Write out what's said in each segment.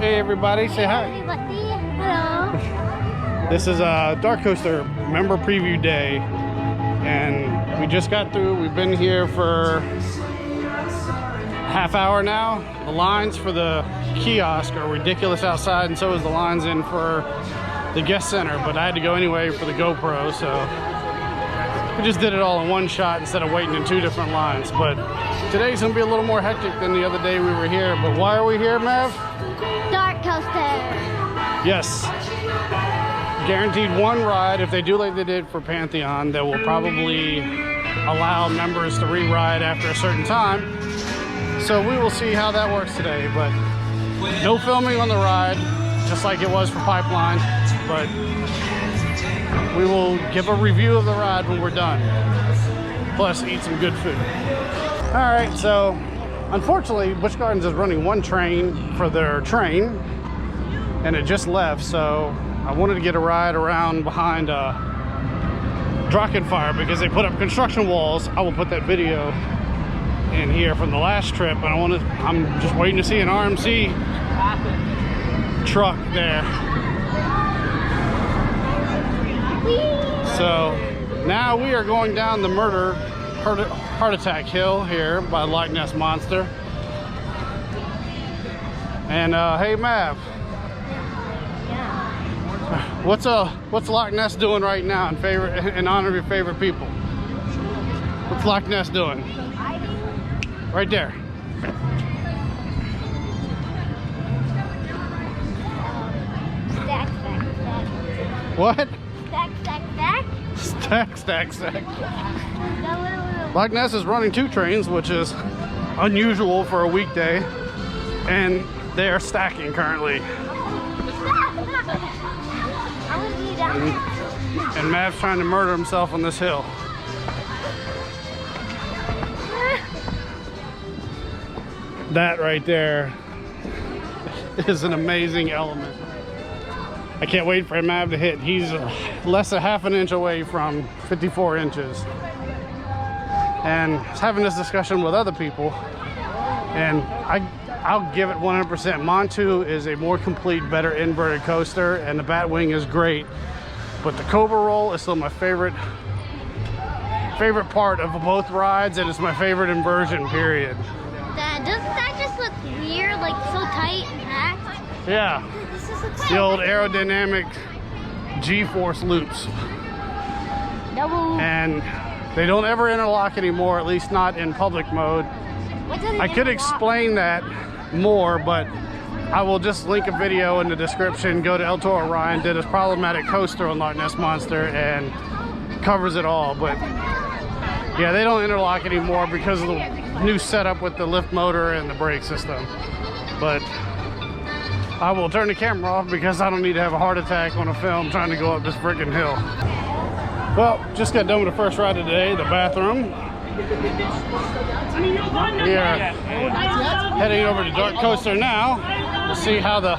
Hey everybody, say hi. Everybody, hello. This is a DarKoaster member preview day, and we just got through. We've been here for a half hour now. The lines for the kiosk are ridiculous outside, and so is the lines in for the guest center, but I had to go anyway for the GoPro, so we just did it all in one shot instead of waiting in two different lines. But today's gonna be a little more hectic than the other day we were here. But why are we here, Mav? DarKoaster. Yes. Guaranteed one ride. If they do like they did for Pantheon, they will probably allow members to re-ride after a certain time. So we will see how that works today. But no filming on the ride, just like it was for Pipeline. But we will give a review of the ride when we're done. Plus eat some good food. All right, so unfortunately, Busch Gardens is running one train for their train, and it just left. So I wanted to get a ride around behind Drakkenfire because they put up construction walls. I will put that video in here from the last trip, and I'm just waiting to see an RMC truck there. So now we are going down the heart attack hill here by Loch Ness Monster. And hey Mav, what's Loch Ness doing right now in honor of your favorite people? What's Loch Ness doing? Right there. Stack, stack, stack. What? Stack, stack, stack. Stack, stack, stack. Loch Ness is running two trains, which is unusual for a weekday, and they are stacking currently. And Mav's trying to murder himself on this hill. That right there is an amazing element. I can't wait for Mav to hit. He's less than half an inch away from 54 inches. And I was having this discussion with other people, and I'll give it 100%. Montu is a more complete, better inverted coaster, and the Batwing is great. But the Cobra Roll is still my favorite part of both rides, and it's my favorite inversion, period. Doesn't that just look weird, like so tight and packed? Yeah. The old aerodynamic G-force loops. Double. And they don't ever interlock anymore, at least not in public mode. I could explain that more, but I will just link a video in the description. Go to El Toro Ryan, did his problematic coaster on Loch Ness Monster, and covers it all. But yeah, they don't interlock anymore because of the new setup with the lift motor and the brake system. But I will turn the camera off because I don't need to have a heart attack on a film trying to go up this freaking hill. Well, just got done with the first ride of the day, the bathroom. We are heading over to DarKoaster now to see how the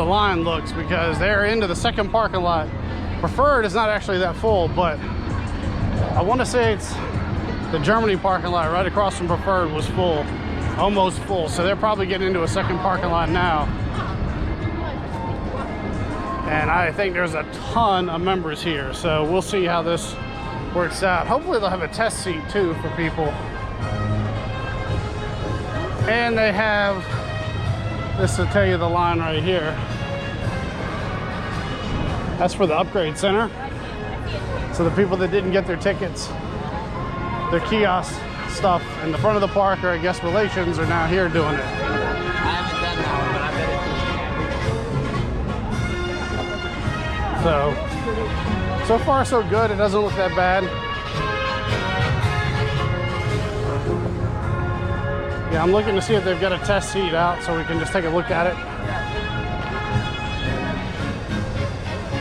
line looks, because they're into the second parking lot. Preferred is not actually that full, but I want to say it's the Germany parking lot right across from Preferred was full. Almost full, so they're probably getting into a second parking lot now. And I think there's a ton of members here, so we'll see how this works out. Hopefully they'll have a test seat too for people. And they have, this will tell you the line right here. That's for the upgrade center. So the people that didn't get their tickets, their kiosk stuff in the front of the park or guest relations are now here doing it. I haven't done that one, but I bet it's So far so good. It doesn't look that bad. Yeah, I'm looking to see if they've got a test seat out so we can just take a look at it.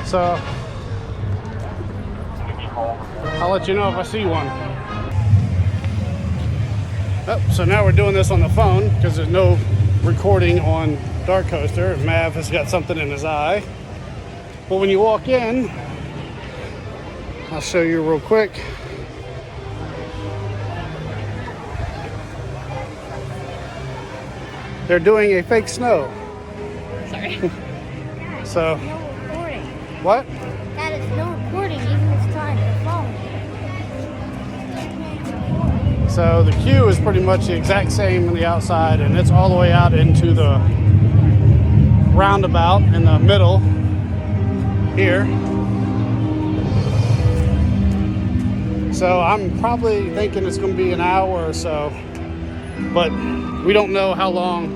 So I'll let you know if I see one. Oh, so now we're doing this on the phone because there's no recording on DarKoaster. Mav has got something in his eye. But when you walk in, I'll show you real quick. they're doing a fake snow. Sorry. So, No recording. what? That is no recording, even this time. The phone. So the queue is pretty much the exact same on the outside, and it's all the way out into the roundabout in the middle here. So I'm probably thinking it's going to be an hour or so, but we don't know how long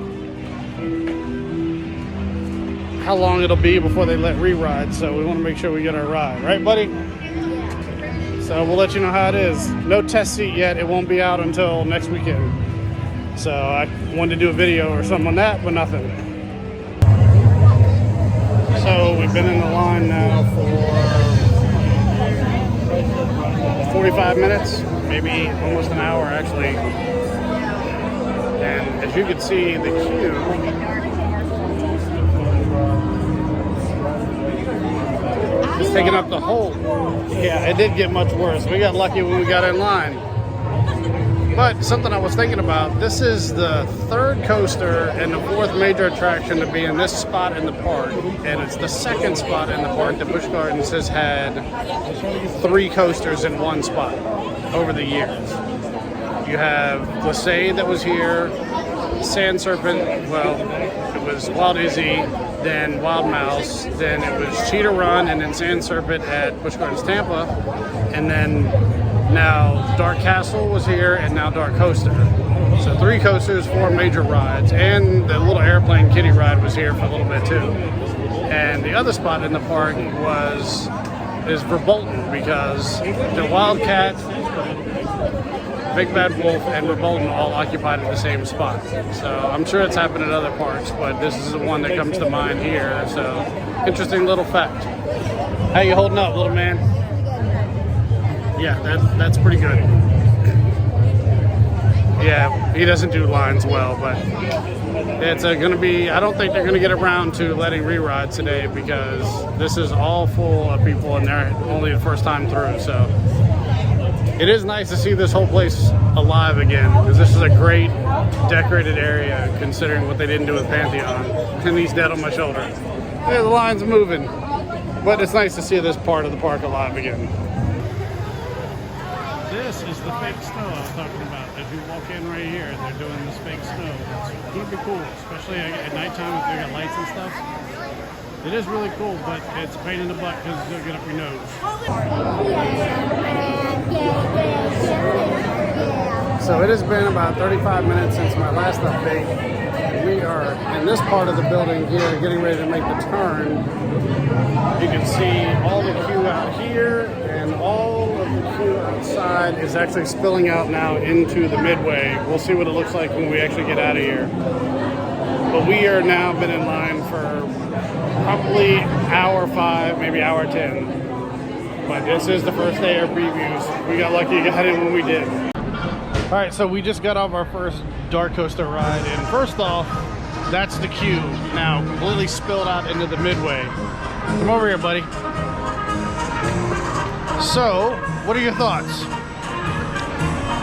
it'll be before they let re-ride, so we want to make sure we get our ride. Right, buddy? So we'll let you know how it is. No test seat yet. It won't be out until next weekend. So I wanted to do a video or something on that, but nothing. So we've been in the line now for 45 minutes, maybe almost an hour actually. And as you can see, the queue is taking up the whole. Yeah, it did get much worse. We got lucky when we got in line. But something I was thinking about, this is the third coaster and the fourth major attraction to be in this spot in the park. And it's the second spot in the park. The Busch Gardens has had 3 coasters in one spot over the years. You have Glacé that was here, Sand Serpent, well, it was Wild Izzy, then Wild Mouse, then it was Cheetah Run, and then Sand Serpent at Busch Gardens Tampa, and then now Dark Castle was here, and now DarKoaster. So 3 coasters, 4 major rides, and the little airplane kiddie ride was here for a little bit too. And the other spot in the park is Verbolten, because the Wildcat, Big Bad Wolf, and Verbolten all occupied at the same spot. So I'm sure it's happened at other parks, but this is the one that comes to mind here. So interesting little fact. How you holding up, little man? Yeah, that's pretty good. Yeah, he doesn't do lines well, but it's going to be, I don't think they're going to get around to letting re-rides today because this is all full of people and they're only the first time through. So it is nice to see this whole place alive again, because this is a great decorated area considering what they didn't do with Pantheon. And he's dead on my shoulder. Yeah, the line's moving, but it's nice to see this part of the park alive again. This is the fake snow I was talking about. As you walk in right here, they're doing this fake snow. It's going to be cool, especially at nighttime if they got lights and stuff. It is really cool, but it's a pain in the butt because it'll get up your nose. So it has been about 35 minutes since my last update. We are in this part of the building here, getting ready to make the turn. You can see all the queue out here, and all of the queue outside is actually spilling out now into the midway. We'll see what it looks like when we actually get out of here. But we are now been in line for probably hour 5, maybe hour 10. But this is the first day of previews. We got lucky to get in when we did. All right, so we just got off our first DarKoaster ride, and first off, that's the queue now completely spilled out into the midway. Come over here, buddy. So, what are your thoughts?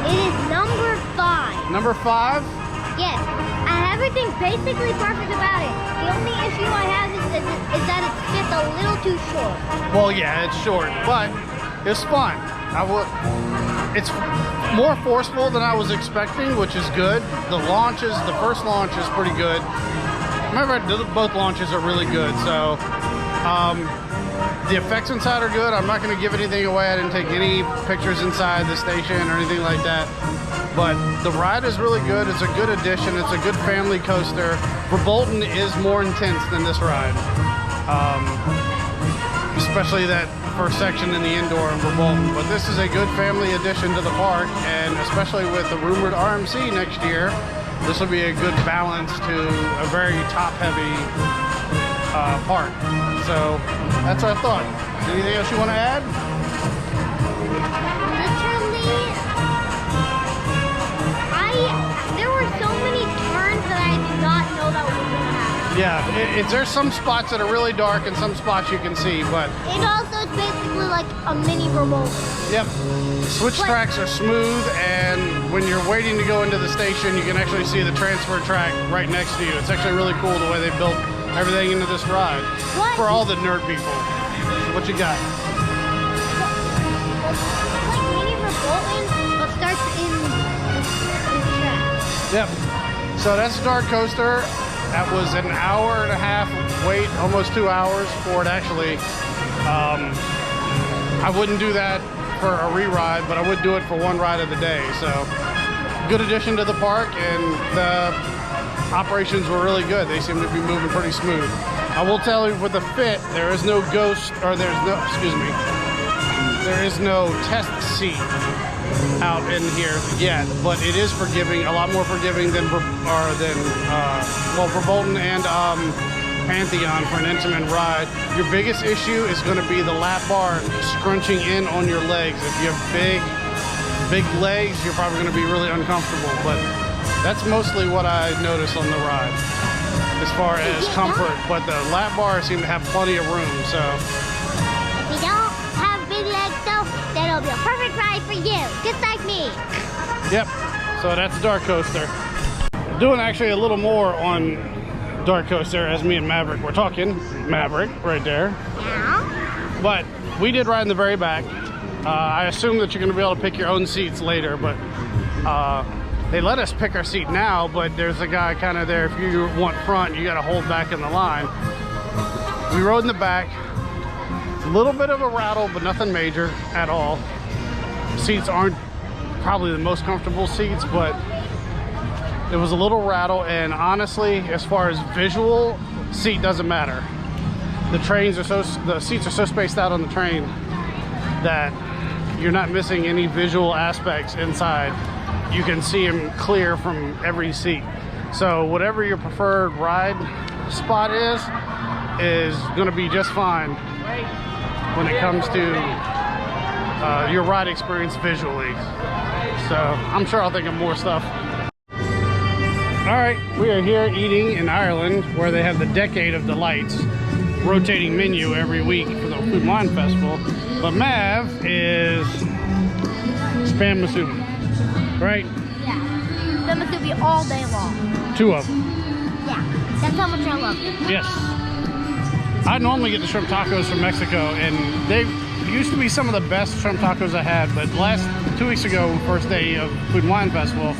It is number 5. Number 5? Yes. Everything's basically perfect about it. The only issue I have is that it's just a little too short. Well, yeah, it's short, but it's fun. It's more forceful than I was expecting, which is good. The first launch is pretty good. Remember, both launches are really good. So the effects inside are good. I'm not going to give anything away. I didn't take any pictures inside the station or anything like that. But the ride is really good. It's a good addition. It's a good family coaster. Verbolten is more intense than this ride. Especially that first section in the indoor in Verbolten. But this is a good family addition to the park, and especially with the rumored RMC next year, this will be a good balance to a very top-heavy park. So that's our thought. Anything else you want to add? There were so many turns that I did not know that we were going to have. Yeah, there's some spots that are really dark and some spots you can see, but... It also is basically like a mini remote. Yep. Switch tracks are smooth, and when you're waiting to go into the station, you can actually see the transfer track right next to you. It's actually really cool the way they built everything into this ride. What? For all the nerd people. So what you got? Like mini remote, but starts in the track. Yep. So that's DarKoaster. That was an hour and a half wait, almost 2 hours for it actually. I wouldn't do that for a re-ride, but I would do it for one ride of the day. So good addition to the park, and the operations were really good. They seem to be moving pretty smooth. I will tell you with the fit, there is no ghost, or there is no test seat out in here yet, but it is forgiving, a lot more forgiving than for Bolton and Pantheon for an intimate ride. Your biggest issue is going to be the lap bar scrunching in on your legs. If you have big legs, you're probably going to be really uncomfortable, but that's mostly what I noticed on the ride as far as comfort. But the lap bar seemed to have plenty of room, so. If you don't have big legs though, then it'll be a perfect ride for you, just like me. Yep, so that's DarKoaster. Doing actually a little more on DarKoaster as me and Maverick were talking. Maverick right there. Yeah. But we did ride in the very back. I assume that you're going to be able to pick your own seats later, but they let us pick our seat now, but there's a guy kind of there. If you want front, you got to hold back in the line. We rode in the back. A little bit of a rattle, but nothing major at all. Seats aren't probably the most comfortable seats, but it was a little rattle, and honestly, as far as visual, seat doesn't matter. The seats are so spaced out on the train that you're not missing any visual aspects inside. You can see them clear from every seat. So whatever your preferred ride spot is going to be just fine when it comes to your ride experience visually. So I'm sure I'll think of more stuff. All right, we are here eating in Ireland, where they have the Decade of Delights rotating menu every week for the Food and Wine Festival. But Mav is spam musubi, right? Yeah. Spam musubi all day long. 2 of them. Yeah, that's how much I love it. Yes. I normally get the shrimp tacos from Mexico, and they used to be some of the best shrimp tacos I had, but 2 weeks ago, first day of Food and Wine Festival,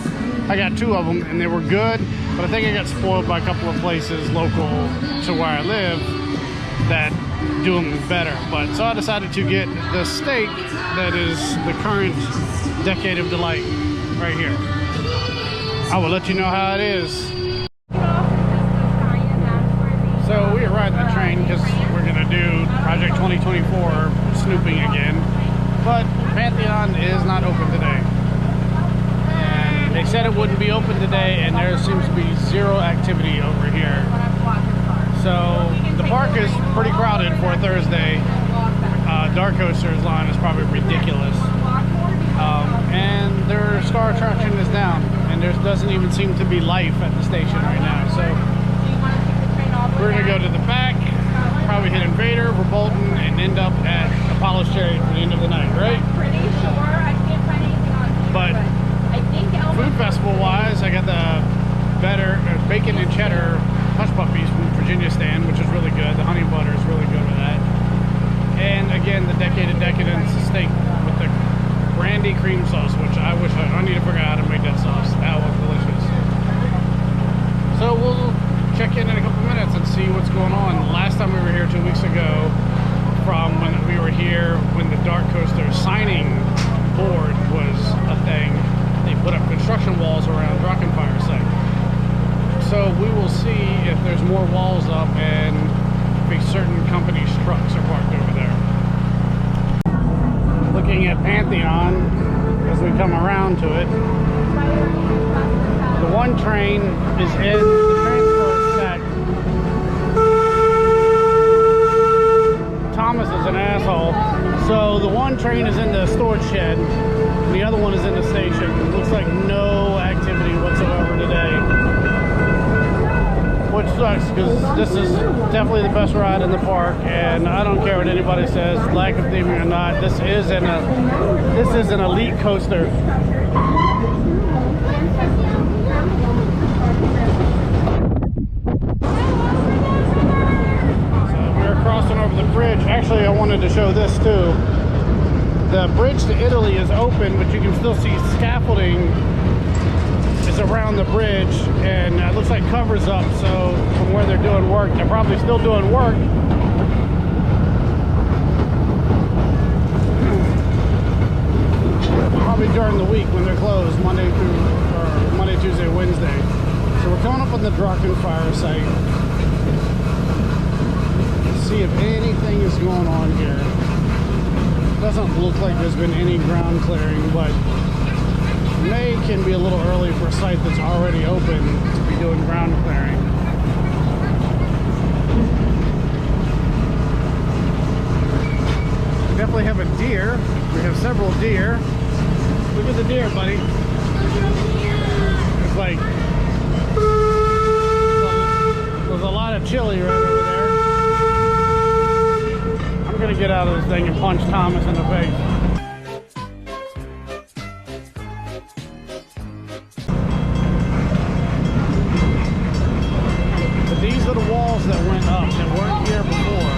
I got 2 of them, and they were good, but I think I got spoiled by a couple of places local to where I live that do them better. But so I decided to get the steak that is the current Decade of Delight right here. I will let you know how it is. So we are riding the train because we're going to do Project 2024 snooping again, but Pantheon is not open today. And they said it wouldn't be open today, and there seems to be zero activity over here. So the park is pretty crowded for a Thursday. DarKoaster's line is probably ridiculous. And their star attraction is down, and there doesn't even seem to be life at the station right now. So we're gonna go to the back, probably hit Invader, Bolton, and end up at Apollo's Chariot for the end of the night, right? Pretty sure I can't find anything on here, But I think food festival wise, I got the better bacon and cheddar hush puppies from the Virginia stand, which is really good. The honey butter is really good with that. And again, the Decade of Decadence steak with the brandy cream sauce, which I need to figure out how to make that sauce. That was delicious. So we'll check in a couple minutes and see what's going on. The last time we were here 2 weeks ago, from when we were here when the DarKoaster signing board was a thing, they put up construction walls around Drachenfire site. So we will see if there's more walls up and if a certain company's trucks are parked over there. Looking at Pantheon as we come around to it. The one train is in the transfer set. Thomas is an asshole. So the one train is in the storage shed, and the other one is in the station. It looks like no activity whatsoever today. Which sucks, because this is definitely the best ride in the park, and I don't care what anybody says, lack of theming or not. This is an elite coaster. So we're crossing over the bridge. Actually, I wanted to show this too. The bridge to Italy is open, but you can still see scaffolding is around the bridge, and it looks like cover's up. So from where they're doing work, they're probably still doing work. Probably during the week when they're closed, Monday, Tuesday, Wednesday. So we're coming up on the DarKoaster site. Let's see if anything is going on here. Doesn't look like there's been any ground clearing, but May can be a little early for a site that's already open to be doing ground clearing. We definitely have a deer. We have several deer. Look at the deer, buddy. It's like there's a lot of chili right over there. I'm gonna get out of this thing and punch Thomas in the face. But these are the walls that went up that weren't here before.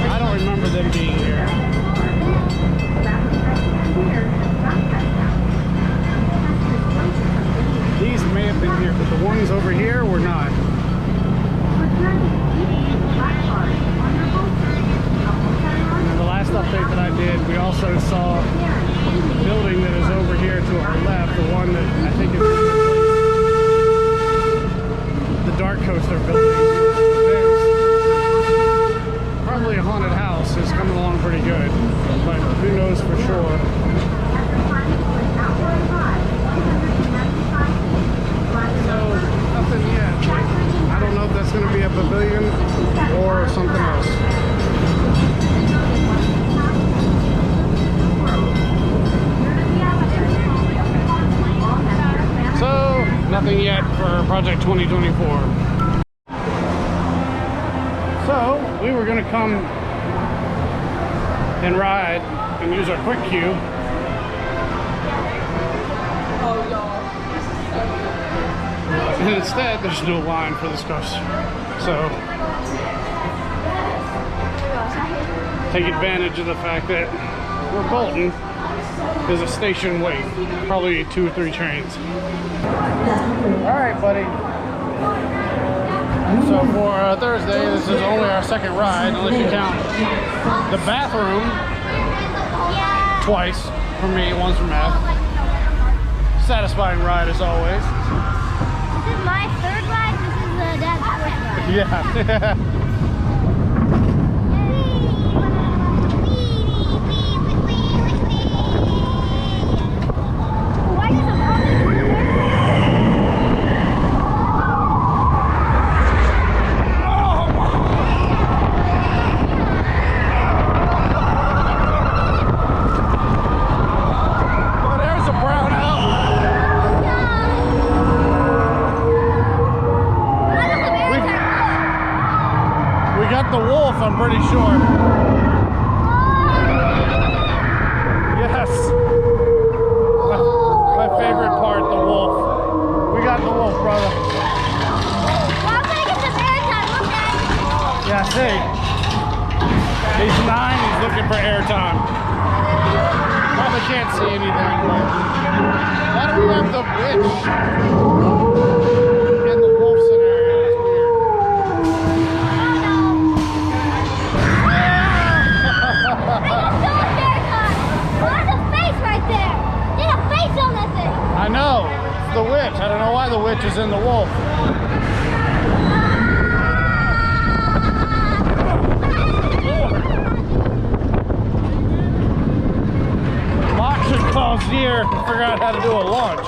I don't remember them being here. These may have been here, but the ones over here were not. And the last update that I did, we also saw the building that is over here to our left, the one that I think is the DarKoaster building. Probably a haunted house. Is coming along pretty good, but who knows for sure. So, nothing yet. I don't know if that's going to be a pavilion or something else. So, nothing yet for Project 2024. So, we were going to come and ride and use our quick queue. And instead, there's no line for this coaster. So, take advantage of the fact that we're Bolton. There's a station wait, probably 2 or 3 trains. All right, buddy. So for Thursday, this is only our second ride, unless you count the bathroom twice for me, once for Matt. Satisfying ride as always. This is my third ride. This is Dad's fourth ride. Yeah. Why is it the wolf, I'm pretty sure. Yes. My favorite part, the wolf. We got the wolf, brother. Well, I'm gonna get some airtime. Look, Dad. Yeah, see. He's 9, he's looking for airtime. Probably can't see anything, but why do we have the witch in the wolf scenario? I know, it's the witch. I don't know why the witch is in the wolf. Mock should call Zier and figure out how to do a launch.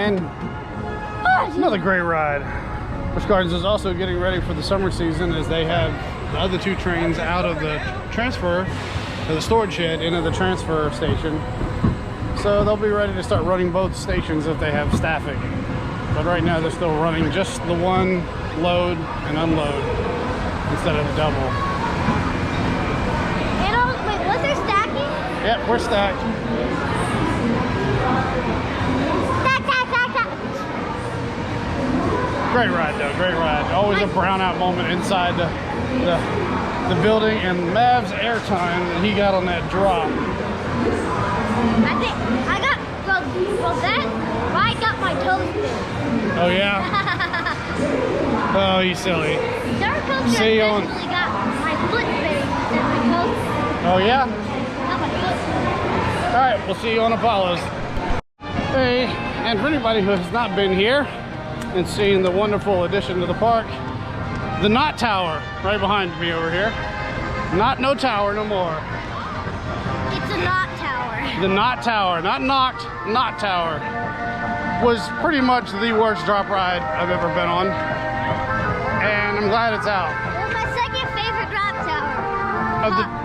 And another great ride. Busch Gardens is also getting ready for the summer season as they have the other 2 trains out of the transfer, or the storage shed into the transfer station. So they'll be ready to start running both stations if they have staffing. But right now they're still running just the one load and unload instead of the double. And wait, was there stacking? Yep, we're stacked. Stack, stack, stack, stack. Great ride though, great ride. Always a brownout moment inside the building, and Mav's airtime that he got on that drop. I think I got, well that, I got my toes spin. Oh yeah? Oh, he's silly. DarKoaster See you on- actually got my foot spinning instead of my toes spinning. Oh yeah? Not my foot spinning. All right, we'll see you on Apollo's. Hey, and for anybody who has not been here and seen the wonderful addition to the park, the Knot Tower right behind me over here. No tower no more. It's a knot tower. The Knot Tower, not knocked, Knot Tower, was pretty much the worst drop ride I've ever been on. And I'm glad it's out. It was my second favorite drop tower.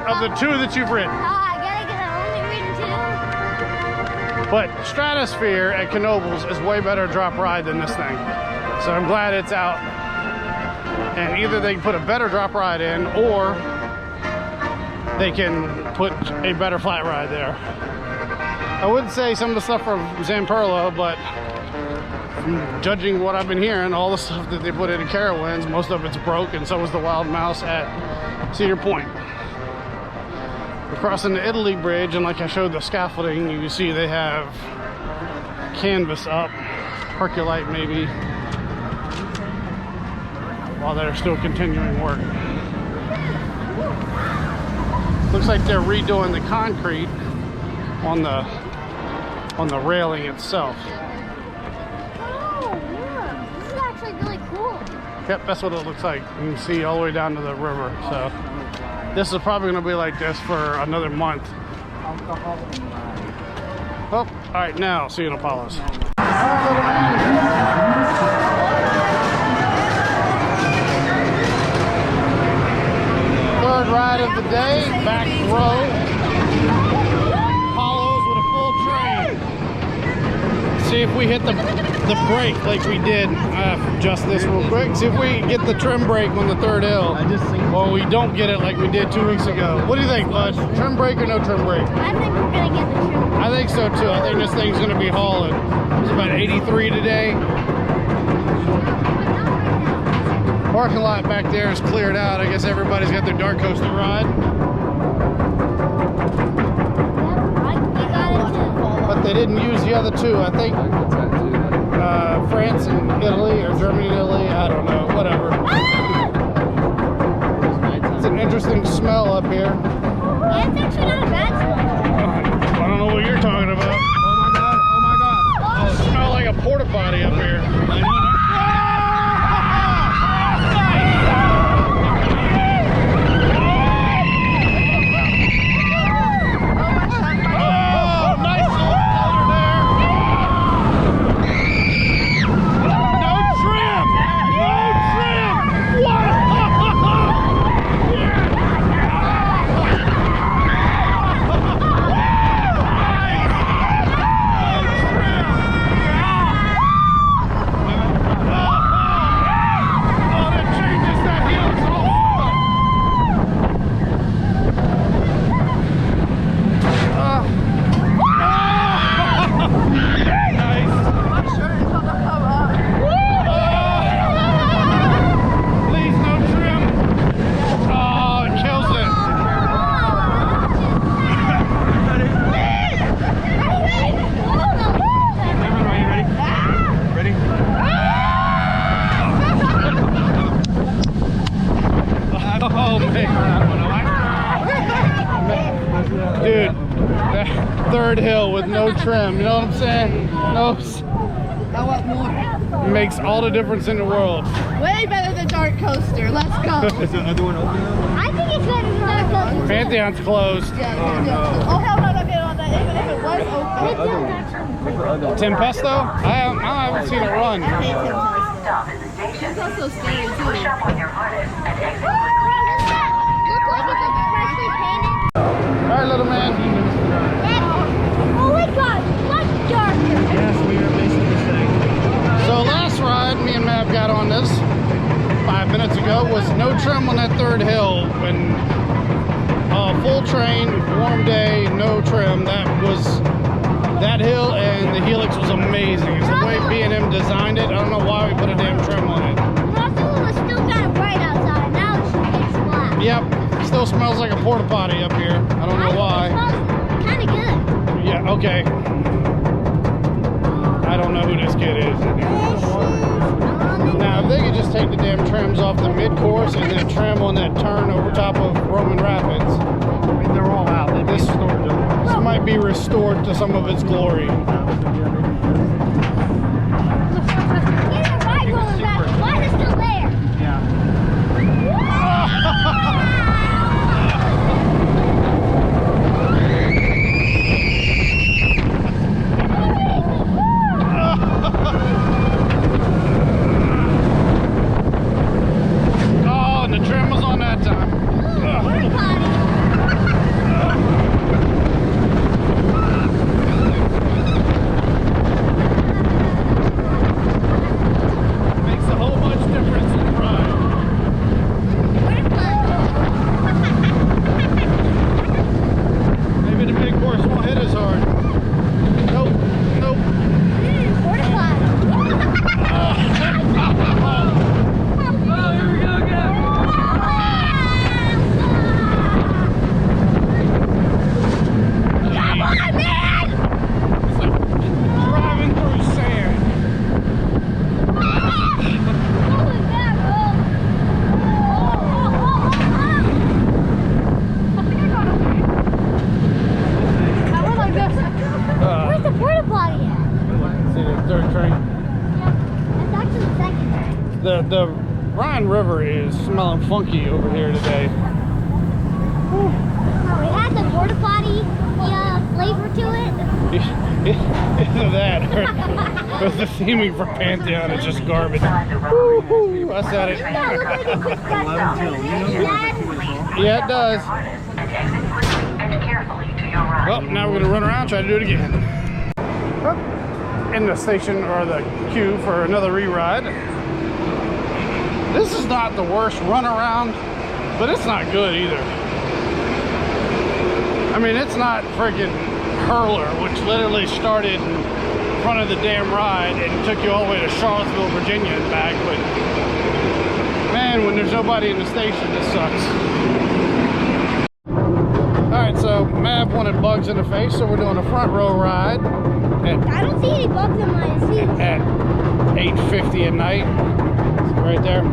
Of the 2 that you've ridden. Oh, I gotta get only reading 2. But Stratosphere at Knoebels is way better drop ride than this thing. So I'm glad it's out. And either they can put a better drop ride in, or they can put a better flat ride there. I wouldn't say some of the stuff from Zamperla, but from judging what I've been hearing, all the stuff that they put into Carowinds, most of it's broke, and so was the Wild Mouse at Cedar Point. We're crossing the Italy Bridge, and like I showed the scaffolding, you can see they have canvas up, percolite maybe, while they're still continuing work. Looks like they're redoing the concrete on the railing itself. Oh, yeah. This is actually really cool. Yep, that's what it looks like. You can see all the way down to the river. So this is probably going to be like this for another month. Oh, all right, now see you in Apollo's. Third ride of the day, back row. Apollo's with a full train. See if we hit the brake like we did. Adjust this real quick. See if we get the trim brake on the third hill. Or we don't get it like we did 2 weeks ago. What do you think, Bud? Trim brake or no trim brake? I think we're gonna get the trim. I think so too. I think this thing's gonna be hauling. It's about 83 today. Parking lot back there is cleared out. I guess everybody's got their DarKoaster ride. But they didn't use the other 2. I think France and Italy, or Germany and Italy. I don't know. Whatever. It's an interesting smell up here. Yeah, it's actually not a bad smell. I don't know what you're talking about. Oh my god, oh my god. Oh, it smells like a porta potty up here. I know. Oh, nice little color there. No trim! No trim! What? Dude, that third hill with no trim, you know what I'm saying? No, I want more. it makes all the difference in the world. Way better than DarKoaster. Let's go. Is the other one open now? I think it's better than DarKoaster. Pantheon's closed. Oh hell no, don't get on that. Even if it was open. The other one. Tempesto? I haven't seen it run. It's also scary too. Look like it's like freshly painted. All right, little man. Oh my god, much darker. Yes, we are basically the same. So last ride me and Mav got on this 5 minutes ago was no trim on that third hill. When full train, warm day, no trim. That hill and the helix was amazing. It's the way B&M designed it. I don't know why we put a damn trim on it. Also, it was still kind of bright outside. Now it's black. Yep, still smells like a porta potty up here. I don't know why. It smells kind of good. Yeah, okay. I don't know who this kid is. Now, if they could just take the damn trims off the mid-course and then trim on that turn over top of Roman Rapids. I mean, they're all out. They've been restored to them. This might be restored to some of its glory. Get a ride rolling back. Why is it still there? Yeah. Oh, and the trim was on that time. Porta potty. Makes a whole bunch difference in the ride. Maybe the big horse won't hit as hard. Nope, nope. Porta potty. Oh, here we go again. Come on, man! It's like driving through sand. Holy mackerel! I went like this. Where's the porta potty at? See the third train. That's actually the second. The Rhine River is smelling funky over here today. Oh, we had the porta potty flavor to it. Either that or the theming for Pantheon is just garbage. Woo-hoo, I said it. That looks like a quick Yeah, it does. Well, now we're gonna run around and try to do it again. In the station or the queue for another re-ride. This is not the worst run around, but it's not good either. I mean, it's not friggin' Hurler, which literally started in front of the damn ride and took you all the way to Charlottesville, Virginia and back, but man, when there's nobody in the station, this sucks. Alright, so Mav wanted bugs in the face, so we're doing a front row ride I don't see any bugs in my seat. at 8:50 at night. Right there.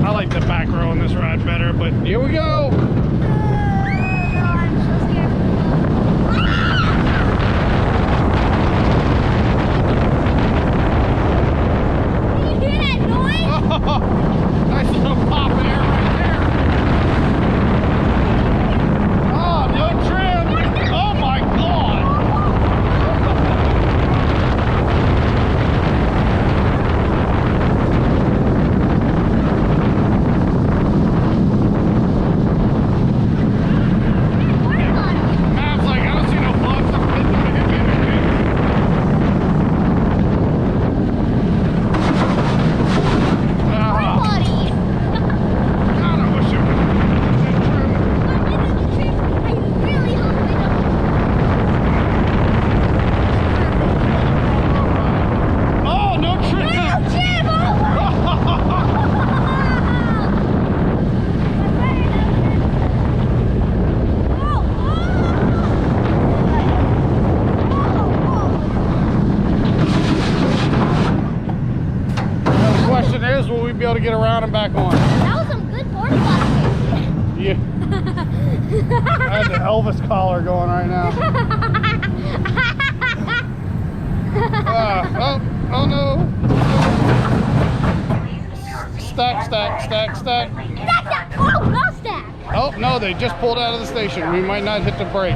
I like the back row on this ride better, but here we go. I'm so scared. Did you hear that noise? Nice little pop in air right there. Oh, no trim. Oh my God. Mav's like, I don't see no bugs. I'm hitting me. Buddy. God, I wish it would I really hope we don't. Oh, no trim. No, Jim! Oh, The question is, will we be able to get around and back on? that was some good porta potty. Yeah. I have the Elvis collar going right now. Oh no. Stack. Stack, stack. Oh, no stack. Oh, no, they just pulled out of the station. We might not hit the brake.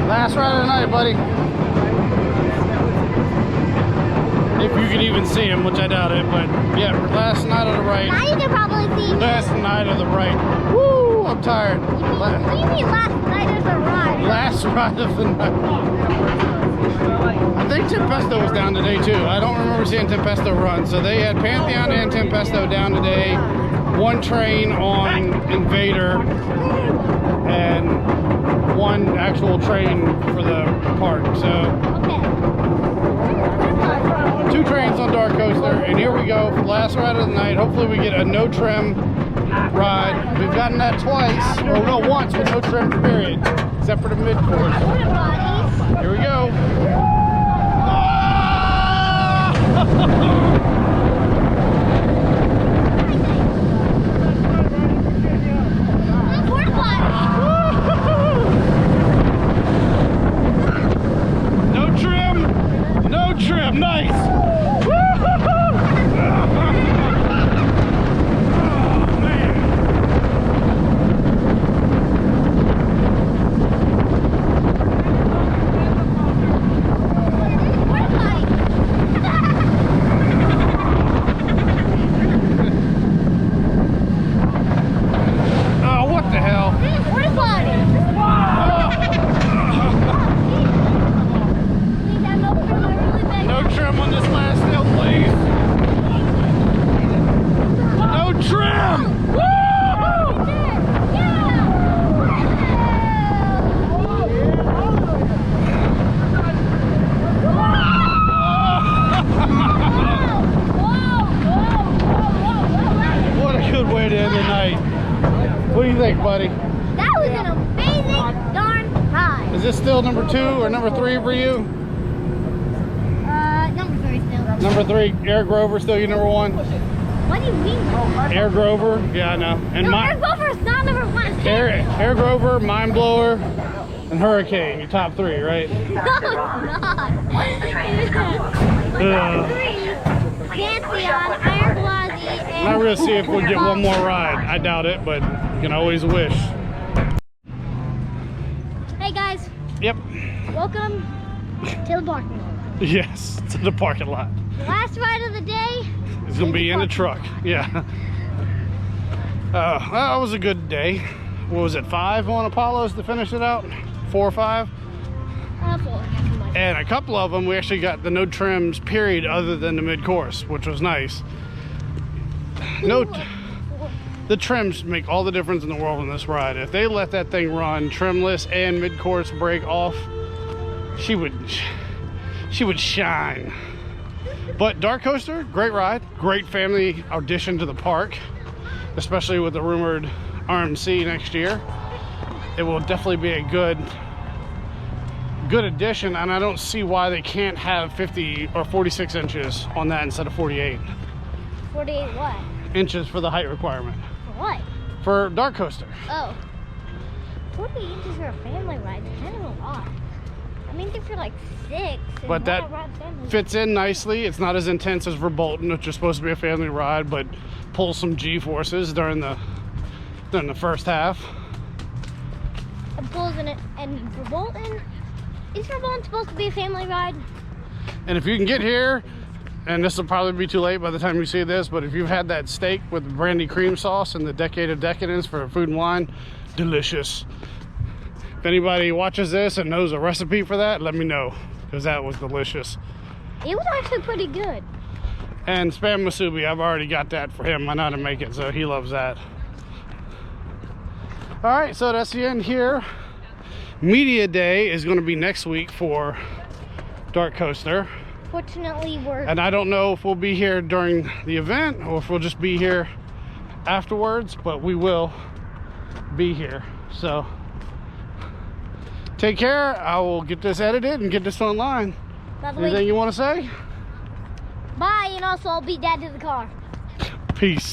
Last ride of the night, buddy. If you can even see him, which I doubt it, but yeah, last night of the right. Now you can probably see me. Last night of the right. Woo, I'm tired. You mean last night of the ride? Last ride of the night. I think Tempesto was down today too. I don't remember seeing Tempesto run. So they had Pantheon and Tempesto down today. One train on Invader and one actual train for the park. So Okay. 2 trains on DarKoaster, and here we go for the last ride of the night. Hopefully we get a no trim ride. We've gotten that twice, or no, once with no trim period, except for the mid course. Here we go. No trim, no trim, nice. What do you think, buddy? That was an amazing darn ride. Is this still number 2 or number 3 for you? Number 3 still. Number 3, Air Grover, still your number 1? What do you mean? Air Grover, yeah, I know. And No, Air Grover is not number 1. Air Grover, Mind Blower, and Hurricane, your top 3, right? No, it's not. Ugh. 3, Pantheon, Iron Blasi, and... I'm going to see if we'll get one more ride. I doubt it, but you can always wish. Hey guys, Yep. welcome to the parking lot. Yes, to the parking lot. The last ride of the day. It's going to be in the truck. Yeah. That was a good day. What was it, 5 on Apollos to finish it out? 4 or 5? 4. And a couple of them, we actually got the no trims period other than the mid-course, which was nice. The trims make all the difference in the world in this ride. If they let that thing run trimless and mid-course break off, she would shine. But DarKoaster, great ride, great family addition to the park, especially with the rumored RMC next year. It will definitely be a good addition, and I don't see why they can't have 50 or 46 inches on that instead of 48 48 what? inches for the height requirement For what? for DarKoaster. Oh. 48 inches for a family ride is kind of a lot. I mean, if you're like 6. But that fits in nicely. It's not as intense as Verbolten, which is supposed to be a family ride, but pulls some G-forces during the first half. It pulls in it, and Verbolten. Is Verbolten supposed to be a family ride? And if you can get here, and this will probably be too late by the time you see this, but if you've had that steak with brandy cream sauce and the Decade of Decadence for Food and Wine, delicious. If anybody watches this and knows a recipe for that, let me know, because that was delicious. It was actually pretty good. And Spam Musubi, I've already got that for him. I know how to make it, so he loves that. All right, so that's the end here. Media Day is going to be next week for DarKoaster. Fortunately, And I don't know if we'll be here during the event or if we'll just be here afterwards, but we will be here. So take care. I will get this edited and get this online. Anything you want to say? Bye, and also I'll beat Dad to the car. Peace.